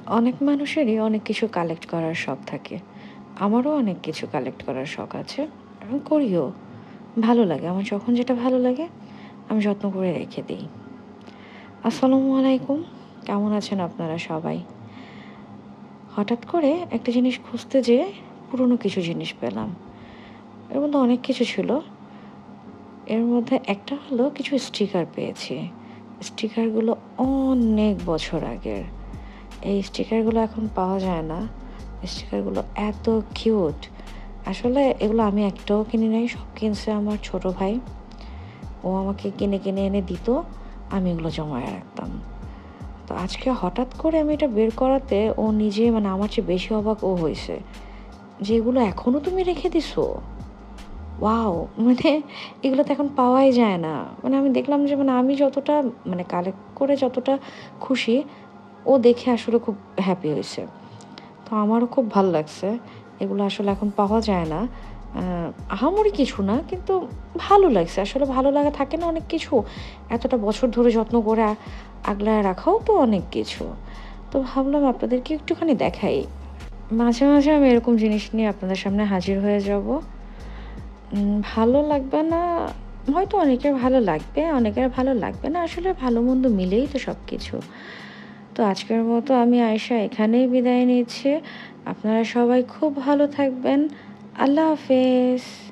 অনেক মানুষেরই অনেক কিছু কালেক্ট করার শখ থাকে। আমারও অনেক কিছু কালেক্ট করার শখ আছে। আমি করিও। ভালো লাগে। আমার যখন যেটা ভালো লাগে আমি যত্ন করে রেখে দেই। আসসালামু আলাইকুম। কেমন আছেন আপনারা সবাই? হঠাৎ করে একটা জিনিস খুঁজতে যেয়ে পুরনো কিছু জিনিস পেলাম। এর মধ্যে অনেক কিছু ছিল। এর মধ্যে একটা হলো কিছু স্টিকার পেয়েছি। স্টিকারগুলো অনেক বছর আগের। এই স্টিকারগুলো এখন পাওয়া যায় না। স্টিকারগুলো এত কিউট। আসলে এগুলো আমি একটাও কিনি নাই। সব কিনছে আমার ছোট ভাই। ও আমাকে কিনে এনে দিত। আমি এগুলো জমায়ে রাখতাম। তো আজকে হঠাৎ করে আমি এটা বের করাতে ও নিজে মানে আমার চেয়ে বেশি অবাক ও হইছে। যে, "এগুলো এখনো তুমি রেখে দিছো? ওয়াও!" মানে এগুলো তো এখন পাওয়াই যায় না। মানে আমি দেখলাম যে মানে আমি যতটা মানে কালেক্ট করে যতটা খুশি, ও দেখে আসলে খুব হ্যাপি হইছে। তো আমারও খুব ভাল লাগছে। এগুলো আসলে এখন পাওয়া যায় না। আ আহামরি কিছু না, কিন্তু ভালো লাগছে। আসলে ভালো লাগা থাকে না অনেক কিছু? এতটা বছর ধরে যত্ন করে আগলায় রাখাও তো অনেক কিছু। তো ভাবলাম আপনাদেরকে একটুখানি দেখাই। মাঝে আমি এরকম জিনিস নিয়ে আপনাদের সামনে হাজির হয়ে যাব। ভালো লাগবে না, হয়তো অনেকের ভালো লাগবে, অনেকের ভালো লাগবে না। আসলে ভালো-মন্দ মিলেই তো সবকিছু। তো আজকের মতো আমি আয়েশা এখানেই বিদায় নিচ্ছি। আপনারা সবাই খুব ভালো থাকবেন। আল্লাহ হাফেজ।